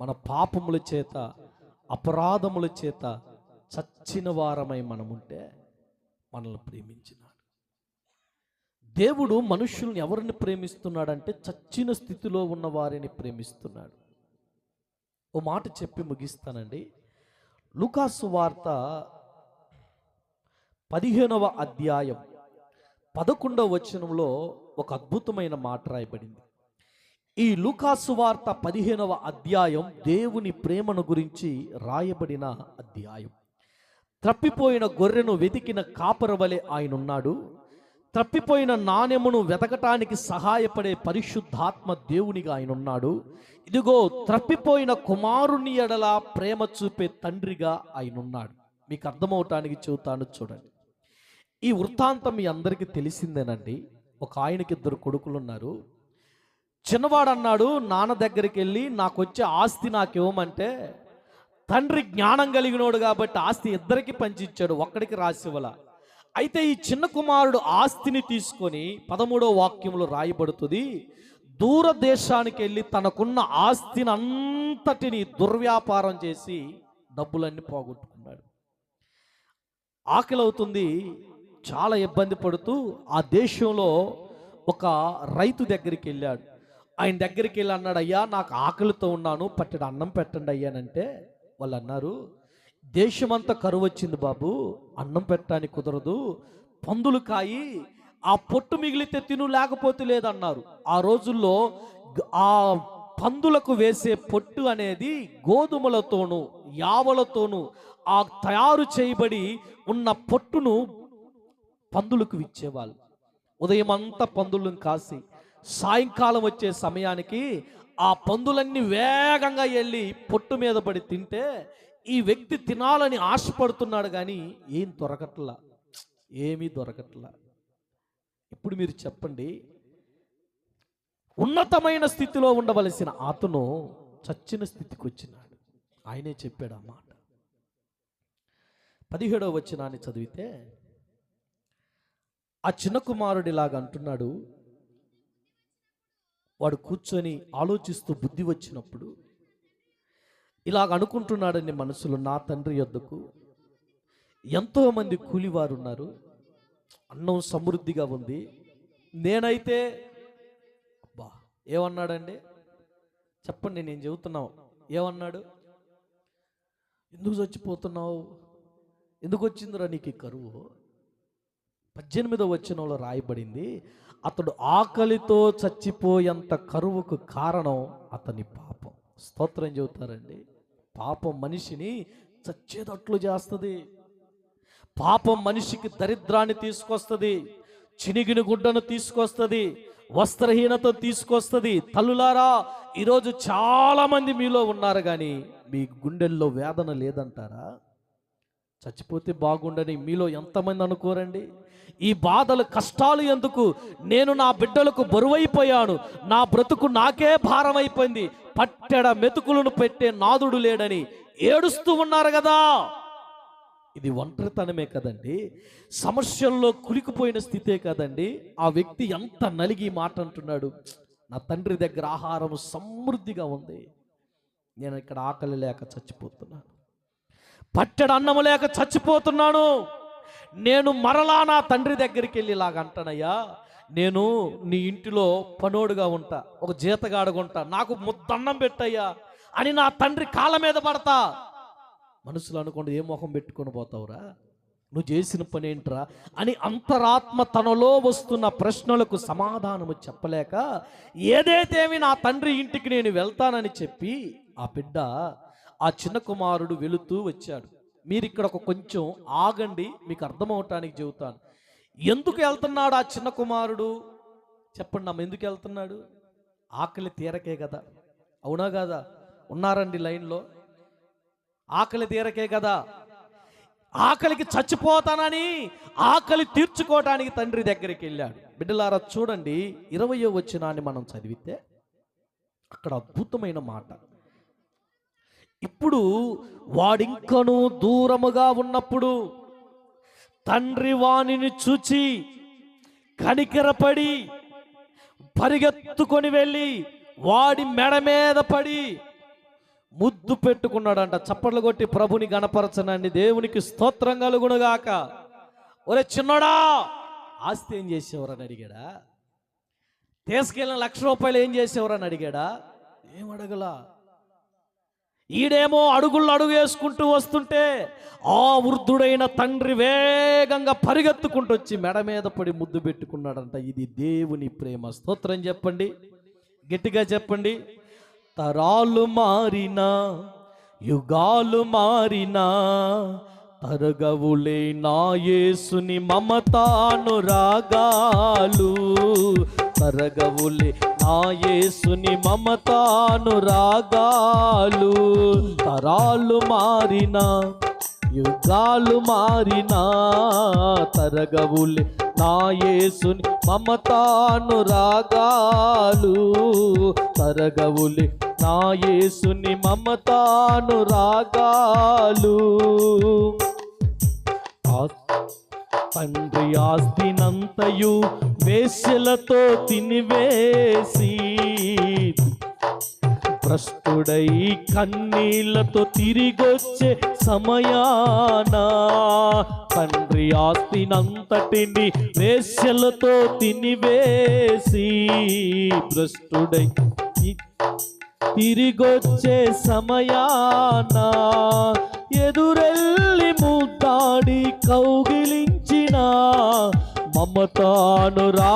మన పాపముల చేత, అపరాధముల చేత చచ్చిన వారమై మనముంటే మనల్ని ప్రేమించినాడు. దేవుడు మనుషుల్ని ఎవరిని ప్రేమిస్తున్నాడంటే, చచ్చిన స్థితిలో ఉన్న వారిని ప్రేమిస్తున్నాడు. ఓ మాట చెప్పి ముగిస్తానండి. లూకాసు వార్త 15వ అధ్యాయం 11వ వచనంలో ఒక అద్భుతమైన మాట రాయబడింది. ఈ లూకాసు వార్త 15వ అధ్యాయం దేవుని ప్రేమను గురించి రాయబడిన అధ్యాయం. తప్పిపోయిన గొర్రెను వెతికిన కాపరి వలె ఆయన ఉన్నాడు. తప్పిపోయిన నాణెమును వెతకటానికి సహాయపడే పరిశుద్ధాత్మ దేవునిగా ఆయన ఉన్నాడు. ఇదిగో తప్పిపోయిన కుమారుని ఎడల ప్రేమ చూపే తండ్రిగా ఆయన ఉన్నాడు. మీకు అర్థమవటానికి చెబుతాను చూడండి. ఈ వృత్తాంతం మీ అందరికీ తెలిసిందేనండి. ఒక ఆయనకి 2 కొడుకులు ఉన్నారు. చిన్నవాడు అన్నాడు నాన్న దగ్గరికి వెళ్ళి నాకు వచ్చే ఆస్తి నాకు ఇవ్వమంటే, తండ్రి జ్ఞానం కలిగినోడు కాబట్టి ఆస్తి ఇద్దరికి పంచిచ్చాడు, ఒక్కడికి రాసివ్వాల. అయితే ఈ చిన్న కుమారుడు ఆస్తిని తీసుకొని 13వ వాక్యంలో రాయబడుతుంది, దూరదేశానికి వెళ్ళి తనకున్న ఆస్తిని అంతటిని దుర్వ్యాపారం చేసి డబ్బులన్నీ పోగొట్టుకున్నాడు. ఆకలి అవుతుంది, చాలా ఇబ్బంది పడుతూ ఆ దేశంలో ఒక రైతు దగ్గరికి వెళ్ళాడు. ఆయన దగ్గరికి వెళ్ళి అన్నాడు, అయ్యా నాకు ఆకలితో ఉన్నాను, పట్టెడు అన్నం పెట్టండి అయ్యానంటే వాళ్ళు అన్నారు, దేశమంతా కరువు వచ్చింది బాబు, అన్నం పెట్టడానికి కుదరదు, పందులు కాయి ఆ పొట్టు మిగిలితే తిను లేకపోతే లేదన్నారు. ఆ రోజుల్లో ఆ పందులకు వేసే పొట్టు అనేది గోధుమలతోనూ యావలతోనూ ఆ తయారు చేయబడి ఉన్న పొట్టును పందులకు ఇచ్చేవాళ్ళు. ఉదయం అంతా పందులను కాసి సాయంకాలం వచ్చే సమయానికి ఆ పందులన్నీ వేగంగా వెళ్ళి పొట్టు మీద పడి తింటే ఈ వ్యక్తి తినాలని ఆశపడుతున్నాడు, కానీ ఏం దొరకట్లా, ఏమీ దొరకట్లా. ఇప్పుడు మీరు చెప్పండి, ఉన్నతమైన స్థితిలో ఉండవలసిన అతను చచ్చిన స్థితికి వచ్చినాడు. ఆయనే చెప్పాడు ఆ మాట. 17వ వచనాన్ని చదివితే ఆ చిన్న కుమారుడు ఇలాగ అంటున్నాడు. వాడు కూర్చొని ఆలోచిస్తూ బుద్ధి వచ్చినప్పుడు ఇలాగ అనుకుంటున్నాడని మనసులో, నా తండ్రి యొద్దకు ఎంతోమంది కూలివారు ఉన్నారు, అన్నం సమృద్ధిగా ఉంది, నేనైతే అబ్బా ఏమన్నాడండి చెప్పండి, నేను చెబుతున్నావు ఏమన్నాడు, ఎందుకు చచ్చిపోతున్నావు, ఎందుకు వచ్చిందిరా నీకు ఈ కరువు. 18వ వచనంలో రాయబడింది, అతడు ఆకలితో చచ్చిపోయేంత కరువుకు కారణం అతని పాపం. స్తోత్రం చెబుతారండి. పాపం మనిషిని చచ్చేటట్లు చేస్తుంది. పాపం మనిషికి దరిద్రాన్ని తీసుకొస్తుంది, చినిగిన గుడ్డను తీసుకొస్తుంది, వస్త్రహీనత తీసుకొస్తుంది. తల్లులారా, ఈరోజు చాలామంది మీలో ఉన్నారు, కానీ మీ గుండెల్లో వేదన లేదంటారా? చచ్చిపోతే బాగుండని మీలో ఎంతమంది అనుకోరండి? ఈ బాధలు కష్టాలు ఎందుకు, నేను నా బిడ్డలకు బరువైపోయాను, నా బ్రతుకు నాకే భారమైపోయింది, పట్టెడ మెతుకులను పెట్టే నాదుడు లేడని ఏడుస్తూ ఉన్నారు కదా. ఇది ఒంటరితనమే కదండి, సమస్యల్లో కులికిపోయిన స్థితే కదండి. ఆ వ్యక్తి ఎంత నలిగి మాట అంటున్నాడు, నా తండ్రి దగ్గర ఆహారం సమృద్ధిగా ఉంది, నేను ఇక్కడ ఆకలి లేక చచ్చిపోతున్నాను, పట్టెడు అన్నము లేక చచ్చిపోతున్నాను, నేను మరలా నా తండ్రి దగ్గరికి వెళ్ళి ఇలాగ అంటానయ్యా, నేను నీ ఇంటిలో పనోడుగా ఉంటా, ఒక జీతగాడుగా ఉంటా, నాకు ముద్దన్నం పెట్టయ్యా అని నా తండ్రి కాళ్ళ మీద పడతా. మనసులో అనుకోండి, ఏ మొహం పెట్టుకొని పోతావురా, నువ్వు చేసిన పని ఏంట్రా అని అంతరాత్మ తనలో వస్తున్న ప్రశ్నలకు సమాధానము చెప్పలేక, ఏదైతేమి నా తండ్రి ఇంటికి నేను వెళ్తానని చెప్పి ఆ బిడ్డ, ఆ చిన్న కుమారుడు వెళుతూ వచ్చాడు. మీరు ఇక్కడ ఒక కొంచెం ఆగండి, మీకు అర్థమవటానికి చెబుతాను. ఎందుకు వెళ్తున్నాడు ఆ చిన్న కుమారుడు చెప్పండి అమ్మ, ఎందుకు వెళ్తున్నాడు? ఆకలి తీరకే కదా, అవునా కదా? ఉన్నారండి లైన్లో. ఆకలి తీరకే కదా, ఆకలికి చచ్చిపోతానని ఆకలి తీర్చుకోవటానికి తండ్రి దగ్గరికి వెళ్ళాడు. బిడ్డలారా చూడండి, 20వ వచనాన్ని మనం చదివితే అక్కడ అద్భుతమైన మాట. ఇప్పుడు వాడింకను దూరముగా ఉన్నప్పుడు తండ్రి వానిని చూచి కనికరపడి పరిగెత్తుకొని వెళ్ళి వాడి మెడ మీద పడి ముద్దు పెట్టుకున్నాడంట. చప్పట్లు కొట్టి ప్రభుని గణపరచనండి. దేవునికి స్తోత్రం కలుగునుగాక. ఒరే చిన్నోడా, ఆస్తి ఏం చేసేవరని అడిగాడా? తీసుకెళ్ళిన ₹1,00,000 ఏం చేసేవరని అడిగాడా? ఏం అడగలా. ఈడేమో అడుగుళ్ళు అడుగు వేసుకుంటూ వస్తుంటే ఆ వృద్ధుడైన తండ్రి వేగంగా పరిగెత్తుకుంటూ వచ్చి మెడ మీద పడి ముద్దు పెట్టుకున్నాడంట. ఇది దేవుని ప్రేమ. స్తోత్రం చెప్పండి, గట్టిగా చెప్పండి. తరాలు మారినా, యుగాలు మారినా, తరగవులే నా యేసుని మమతానురాగాలు, తరగవులే నా యేసుని మమతానురాగాలు. తరాలు మారినా యుగాలు మారినా తరగవులే నా యేసుని మమతానురాగాలు, తరగవులే నా యేసుని మమతానురాగాలు. తండ్రి ఆస్తినంతయు వేశ్యలతో తినివేసి, భ్రష్టుడై కన్నీళ్లతో తిరిగొచ్చే సమయాన, తండ్రి ఆస్తినంతటిని వేశ్యలతో తినివేసి, భ్రష్టుడై తిరిగొచ్చే సమయాన, ఎదురెల్లి ముద్దాడి కౌగిలించిన మమతానురాగాలు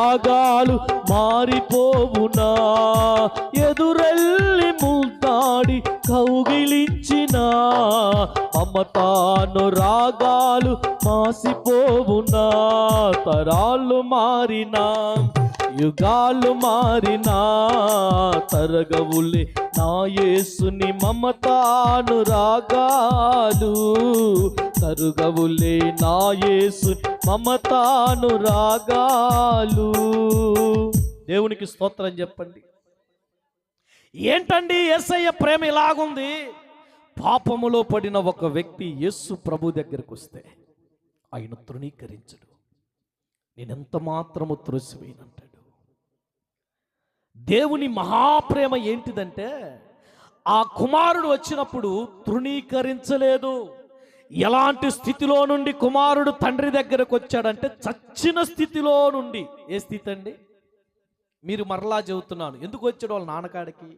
మారిపోవునా. ఎదురెల్లి ముద్దాడి కౌగిలించిన మమతానురాగాలు మాసిపోవునా. తరాలు మారినా యుగాలు మారినా తరగవులే నా యేసుని మమతానురాగాలు, తరగవులే నా యేసు మమతానురాగాలు. దేవునికి స్తోత్రం చెప్పండి. ఏంటండి యేసయ్య ప్రేమ ఇలాగుంది? పాపములో పడిన ఒక వ్యక్తి యేసు ప్రభు దగ్గరకు వస్తే ఆయన తృణీకరించడు, నేనెంత మాత్రము త్రోసివేయనంటాడు. దేవుని మహాప్రేమ ఏంటిదంటే, ఆ కుమారుడు వచ్చినప్పుడు తృణీకరించలేదు. ఎలాంటి స్థితిలో నుండి కుమారుడు తండ్రి దగ్గరకు వచ్చాడంటే చచ్చిన స్థితిలో నుండి. ఏ స్థితి అండి? మీరు మరలా చెబుతున్నాను, ఎందుకు వచ్చాడు వాళ్ళ నాన్నకాడికి?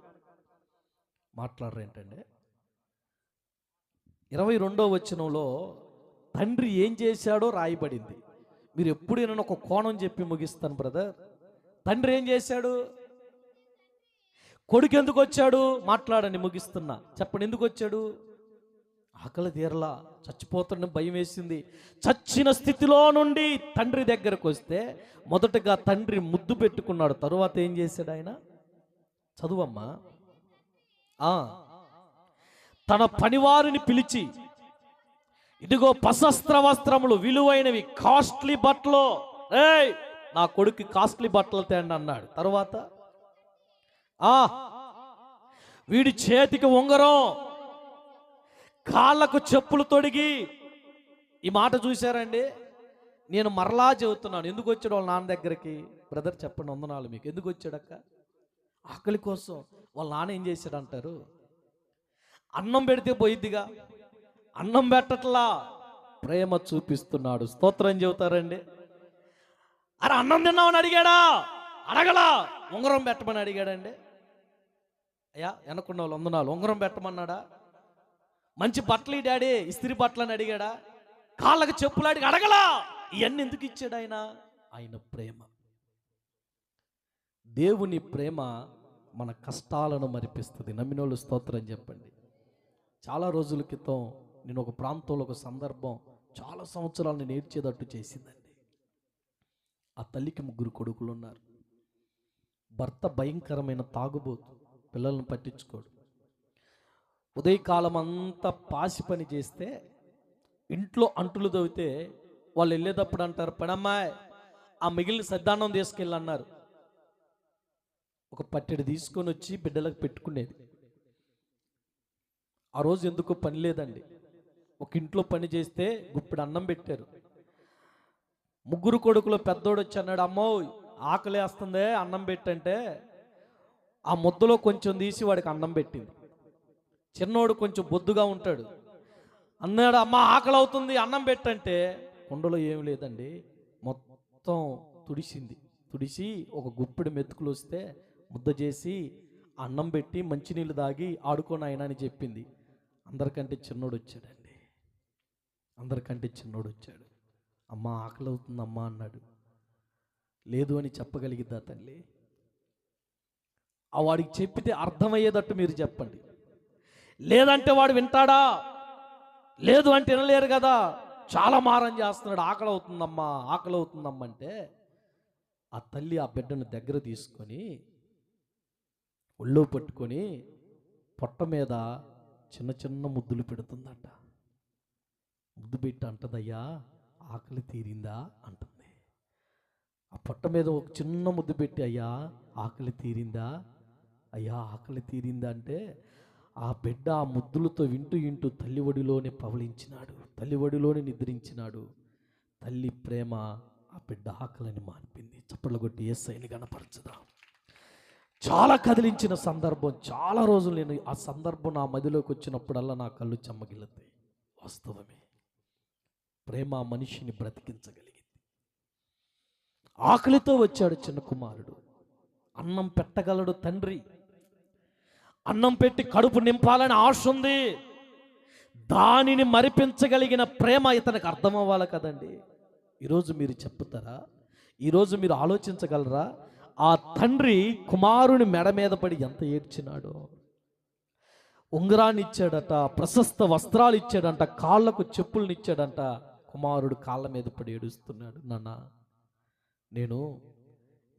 మాట్లాడరేంటండి? 22వ వచనంలో తండ్రి ఏం చేశాడో రాయబడింది. మీరు ఎప్పుడైనా ఒక కోణం చెప్పి ముగిస్తాను బ్రదర్. తండ్రి ఏం చేశాడు? కొడుకు ఎందుకు వచ్చాడు? మాట్లాడండి, ముగిస్తున్నా. చెప్పండి, ఎందుకు వచ్చాడు? ఆకలి తీరలా, చచ్చిపోతున్న భయం వేసింది. చచ్చిన స్థితిలో నుండి తండ్రి దగ్గరకు వస్తే మొదటగా తండ్రి ముద్దు పెట్టుకున్నాడు. తరువాత ఏం చేశాడు ఆయన? చదువమ్మా. తన పనివారిని పిలిచి, ఇదిగో పసస్త్ర వస్త్రములు, విలువైనవి, కాస్ట్లీ బట్టలు, ఏయ్ నా కొడుకు కాస్ట్లీ బట్టలు తేండి అన్నాడు. తరువాత వీడి చేతికి ఉంగరం, కాళ్ళకు చెప్పులు తొడిగి. ఈ మాట చూశారండి? నేను మరలా చెబుతున్నాను, ఎందుకు వచ్చాడు వాళ్ళ నాన్న దగ్గరికి? బ్రదర్ చెప్పండి, వందనాలు మీకు. ఎందుకు వచ్చాడక్క? ఆకలి కోసం. వాళ్ళ నాన్న ఏం చేశాడు అంటారు? అన్నం పెడితే పోయిద్దిగా, అన్నం పెట్టట్లా, ప్రేమ చూపిస్తున్నాడు. స్తోత్రం చెబుతారండి. అరే అన్నం తిన్నామని అడిగాడా? అడగలా. ఉంగరం పెట్టమని అడిగాడండి. అయ్యా వెనకున్న వాళ్ళు వందనాలు, ఉంగరం పెట్టమన్నాడా? మంచి బట్టలు ఈ డాడీ, ఇస్త్రీ బట్టలు అని అడిగాడా? కాళ్ళకి చెప్పులు అడగలా. ఇవన్నీ ఎందుకు ఇచ్చాడు ఆయన? ఆయన ప్రేమ. దేవుని ప్రేమ మన కష్టాలను మరిపిస్తుంది. నమ్మినోళ్ళు స్తోత్రం చెప్పండి. చాలా రోజుల క్రితం నేను ఒక ప్రాంతంలో ఒక సందర్భం చాలా సంవత్సరాలు నేను ఏడ్చేటట్టు చేసిందండి. ఆ తల్లికి 3 కొడుకులు ఉన్నారు. భర్త భయంకరమైన తాగుబోతు, పిల్లలను పట్టించుకోడు. ఉదయకాలం అంతా పాసి పని చేస్తే ఇంట్లో అంటులు దవ్వితే వాళ్ళు వెళ్ళేటప్పుడు అంటారు, పడమ్మాయి ఆ మిగిలిన సద్దాన్నం తీసుకెళ్ళన్నారు. ఒక పట్టెడు తీసుకొని వచ్చి బిడ్డలకు పెట్టుకునేది. ఆ రోజు ఎందుకో పని లేదండి. ఒక ఇంట్లో పని చేస్తే గుప్పిడి అన్నం పెట్టారు. 3 కొడుకులో పెద్దోడు వచ్చి అన్నాడు, అమ్మో ఆకలి వేస్తుందే అన్నం పెట్టంటే ఆ ముద్దలో కొంచెం తీసి వాడికి అన్నం పెట్టింది. చిన్నోడు కొంచెం బొద్దుగా ఉంటాడు, అన్నాడు, అమ్మ ఆకలి అవుతుంది అన్నం పెట్టంటే కుండలో ఏమి లేదండి, మొత్తం తుడిసింది. తుడిసి ఒక గుప్పిడి మెతుకులు వస్తే ముద్ద చేసి అన్నం పెట్టి మంచినీళ్ళు దాగి ఆడుకోని ఆయన అని చెప్పింది. అందరికంటే చిన్నోడు వచ్చాడండి. అందరికంటే చిన్నోడు వచ్చాడు. అమ్మ ఆకలి అవుతుందమ్మా అన్నాడు. లేదు అని చెప్పగలిగిద్దా తల్లి? ఆ వాడికి చెప్పితే అర్థమయ్యేటట్టు మీరు చెప్పండి. లేదంటే వాడు వింటాడా? లేదు అంటే వినలేరు కదా. చాలా మారం చేస్తున్నాడు, ఆకలి అవుతుందమ్మా, ఆకలి అవుతుందమ్మా అంటే ఆ తల్లి ఆ బిడ్డను దగ్గర తీసుకొని ఒళ్ళో పట్టుకొని పొట్ట మీద చిన్న చిన్న ముద్దులు పెడుతుందట. ముద్దు పెట్టి అంటదయ్యా ఆకలి తీరిందా అంటుంది. ఆ పొట్ట మీద ఒక చిన్న ముద్దు పెట్టి అయ్యా ఆకలి తీరిందా, అయ్యా ఆకలి తీరిందా అంటే ఆ బిడ్డ ఆ ముద్దులతో వింటూ వింటూ తల్లి ఒడిలోనే పవళించినాడు, తల్లి ఒడిలోనే నిద్రించినాడు. తల్లి ప్రేమ ఆ బిడ్డ ఆకలిని మాన్పింది. చప్పట్లు కొట్టి యేసయ్యని గణపరచుదాం. చాలా కదిలించిన సందర్భం. చాలా రోజులు నేను ఆ సందర్భం నా మదిలోకి వచ్చినప్పుడల్లా నా కళ్ళు చెమ్మగిల్లుతాయి. వాస్తవమే, ప్రేమ మనిషిని బ్రతికించగలిగింది. ఆకలితో వచ్చాడు చిన్న కుమారుడు. అన్నం పెట్టగలడు తండ్రి, అన్నం పెట్టి కడుపు నింపాలని ఆశ ఉంది. దానిని మరిపించగలిగిన ప్రేమ ఇతనికి అర్థం అవ్వాలి కదండి. ఈరోజు మీరు చెప్తారా, ఈరోజు మీరు ఆలోచించగలరా, ఆ తండ్రి కుమారుని మెడ మీద పడి ఎంత ఏడ్చినాడో. ఉంగరాన్ని ఇచ్చాడట, ప్రశస్త వస్త్రాలు ఇచ్చాడంట, కాళ్ళకు చెప్పుల్ని ఇచ్చాడంట. కుమారుడు కాళ్ళ మీద పడి ఏడుస్తున్నాడు. నాన్న, నేను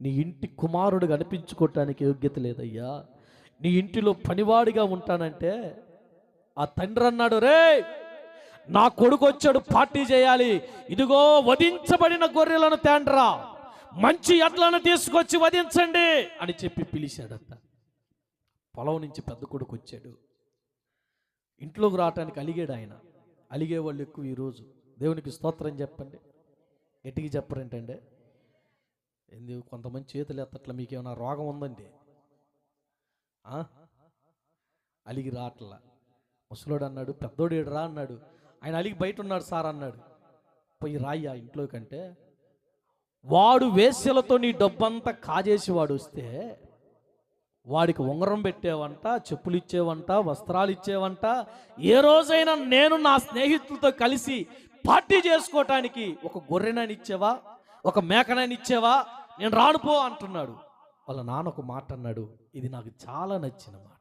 నీ ఇంటి కుమారుడుగా అనిపించుకోవటానికి యోగ్యత లేదయ్యా, నీ ఇంటిలో పనివాడిగా ఉంటానంటే. ఆ తండ్రి అన్నాడు, రే నా కొడుకు వచ్చాడు, పార్టీ చేయాలి, ఇదిగో వధించబడిన గొర్రెలను తేండ్రా, మంచి ఎడ్లను తీసుకొచ్చి వధించండి అని చెప్పి పిలిచాడట. పొలం నుంచి పెద్ద కొడుకు వచ్చాడు. ఇంట్లోకి రావటానికి అలిగాడు ఆయన. అలిగేవాళ్ళు ఎక్కువ ఈరోజు. దేవునికి స్తోత్రం చెప్పండి. గట్టిగా చెప్పరేంటండి? ఎందుకు కొంతమంది చేతులు ఎత్తట్ల? మీకేమైనా రోగం ఉందండి? అలిగి రాట్లా. ముసలోడు అన్నాడు, పెద్దోడు ఏడు రా అన్నాడు. ఆయన అలిగి బయట ఉన్నాడు సార్ అన్నాడు. పోయి రాయ్యా ఇంట్లో కంటే. వాడు వేశ్యలతో నీ డబ్బంతా కాజేసి వాడు వస్తే వాడికి ఉంగరం పెట్టేవంట, చెప్పులు ఇచ్చేవంట, వస్త్రాలు ఇచ్చేవంట. ఏ రోజైనా నేను నా స్నేహితులతో కలిసి పార్టీ చేసుకోవటానికి ఒక గొర్రెనని ఇచ్చేవా, ఒక మేకనని ఇచ్చేవా? నేను రానుపో అంటున్నాడు. వాళ్ళ నాన్న ఒక మాట అన్నాడు, ఇది నాకు చాలా నచ్చిన మాట.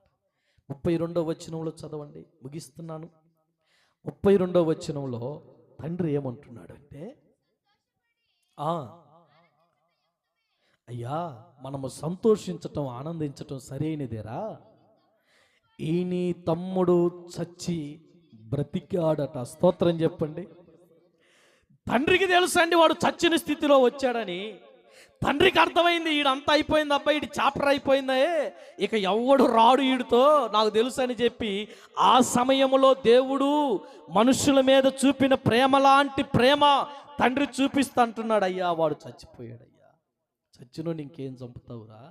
32వ వచనంలో చదవండి, ముగిస్తున్నాను. 32వ వచనంలో తండ్రి ఏమంటున్నాడు అంటే, అయ్యా మనము సంతోషించటం, ఆనందించటం సరైనదేరా. ఈ నీ తమ్ముడు చచ్చి బ్రతికాడట. స్తోత్రం చెప్పండి. తండ్రికి తెలుసండి వాడు చచ్చిన స్థితిలో వచ్చాడని. తండ్రికి అర్థమైంది, ఈడంతా అయిపోయింది అబ్బాయి, ఈడు చాప్టర్ అయిపోయిందే, ఇక ఎవడు రాడు ఈడుతో, నాకు తెలుసు అని చెప్పి ఆ సమయంలో దేవుడు మనుషుల మీద చూపిన ప్రేమ లాంటి ప్రేమ తండ్రి చూపిస్తా అంటున్నాడు. అయ్యా వాడు చచ్చిపోయాడు, అయ్యా చచ్చినోడు ఇంకేం చంపుతావురా?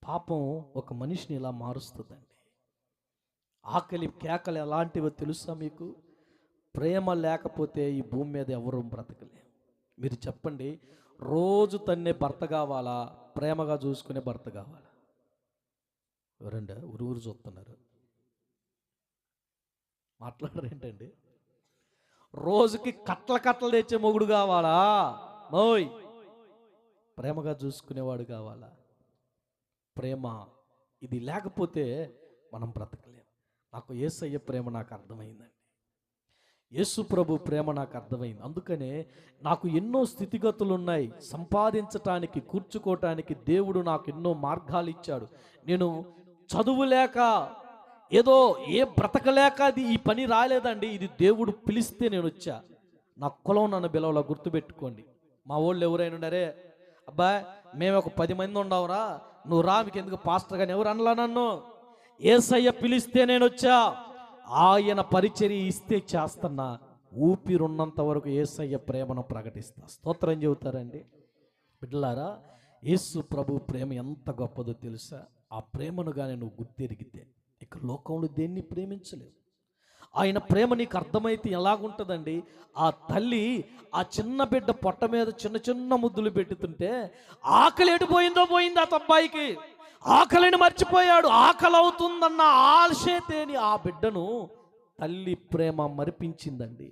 పాపం ఒక మనిషిని ఇలా మారుస్తుందండి. ఆకలి కేకలు ఎలాంటివో తెలుసా మీకు? ప్రేమ లేకపోతే ఈ భూమి మీద ఎవరు బ్రతకలే. మీరు చెప్పండి, రోజు తన్నే భర్త కావాలా, ప్రేమగా చూసుకునే భర్త కావాలా? ఎవరండి ఊరు చూస్తున్నారు, మాట్లాడరేంటండి? రోజుకి కట్టలు తెచ్చే మొగుడు కావాలా? నోయ్, ప్రేమగా చూసుకునేవాడు కావాలా? ప్రేమ ఇది లేకపోతే మనం బ్రతకలేం. నాకు యేసయ్య ప్రేమ నాకు అర్థమైందండి. యేసు ప్రభు ప్రేమ నాకు అర్థమైంది. అందుకనే నాకు ఎన్నో స్థితిగతులు ఉన్నాయి. సంపాదించటానికి, కూర్చుకోవటానికి దేవుడు నాకు ఎన్నో మార్గాలు ఇచ్చాడు. నేను చదువు లేక, ఏదో ఏ బ్రతకలేక అది ఈ పని రాలేదండి. ఇది దేవుడు పిలిస్తే నేను వచ్చా. నా కులం నన్ను పిలవలా, గుర్తుపెట్టుకోండి. మా వాళ్ళు ఎవరైనా ఉన్నారే, అబ్బాయి మేము ఒక 10 మంది ఉండవురా, నువ్వు రా, మీకు ఎందుకు పాస్టర్ గాని ఎవరు అనలా నన్ను. యేసయ్య పిలిస్తే నేను వచ్చా. ఆయన పరిచర్య ఇస్తే చేస్తున్నా. ఊపిరున్నంత వరకు యేసయ్య ప్రేమను ప్రకటిస్తా. స్తోత్రం చెబుతారండి బిడ్డలారా. యేసు ప్రభు ప్రేమ ఎంత గొప్పదో తెలుసా? ఆ ప్రేమను కానీ నువ్వు గుర్తెరిగితే ఇక లోకంలో దేన్ని ప్రేమించలేవు. ఆయన ప్రేమ నీకు అర్థమైతే ఎలాగుంటుందండి? ఆ తల్లి ఆ చిన్న బిడ్డ పొట్ట మీద చిన్న చిన్న ముద్దులు పెట్టుతుంటే ఆకలి ఎటుపోయిందో పోయింది. ఆ అబ్బాయికి ఆకలిని మర్చిపోయాడు. ఆకలి అవుతుందన్న ఆశతేని ఆ బిడ్డను తల్లి ప్రేమ మరిపించిందండి.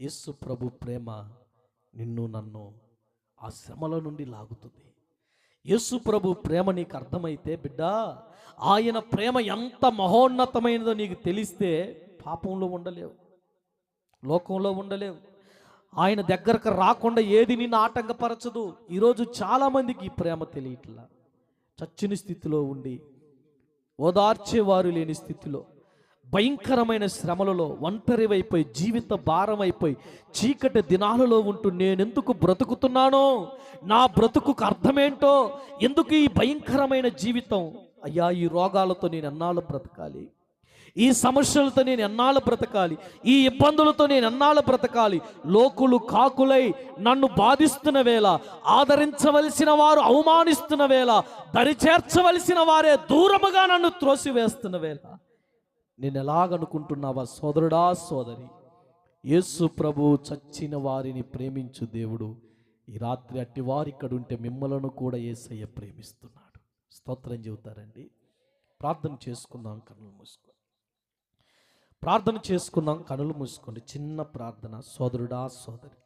యేసు ప్రభు ప్రేమ నిన్ను నన్ను ఆ శ్రమల నుండి లాగుతుంది. యేసు ప్రభు ప్రేమ నీకు అర్థమైతే బిడ్డ, ఆయన ప్రేమ ఎంత మహోన్నతమైనదో నీకు తెలిస్తే పాపంలో ఉండలేవు. లోకంలో ఉండలేవు. ఆయన దగ్గరకు రాకుండా ఏది నిన్ను ఆటంకపరచదు. ఈరోజు చాలామందికి ఈ ప్రేమ తెలియట్లా. చచ్చిన స్థితిలో ఉండి ఓదార్చేవారు లేని స్థితిలో, భయంకరమైన శ్రమలలో ఒంటరి అయిపోయి, జీవిత భారం అయిపోయి, చీకటి దినాలలో ఉంటూ నేనెందుకు బ్రతుకుతున్నానో, నా బ్రతుకుకు అర్థమేంటో, ఎందుకు ఈ భయంకరమైన జీవితం, అయ్యా ఈ రోగాలతో నేను ఎన్నాళ్ళు బ్రతకాలి, ఈ సమస్యలతో నేను ఎన్నాళ్ళు బ్రతకాలి, ఈ ఇబ్బందులతో నేను ఎన్నాళ్ళు బ్రతకాలి, లోకులు కాకులై నన్ను బాధిస్తున్న వేళ, ఆదరించవలసిన వారు అవమానిస్తున్న వేళ, దరిచేర్చవలసిన వారే దూరముగా నన్ను త్రోసివేస్తున్న వేళ నేను ఎలాగనుకుంటున్నావా సోదరుడా సోదరి? యేసు ప్రభు చచ్చిన వారిని ప్రేమించు దేవుడు. ఈ రాత్రి అట్టి వారు ఇక్కడ ఉంటే మిమ్మలను కూడా యేసయ్య ప్రేమిస్తున్నాడు. స్తోత్రం చెబుతారండి. ప్రార్థన చేసుకుందాం, కన్నులు మూసుకోండి. ప్రార్థన చేసుకుందాం, కనులు మూసుకోండి. చిన్న ప్రార్థన. సోదరుడా సోదరి,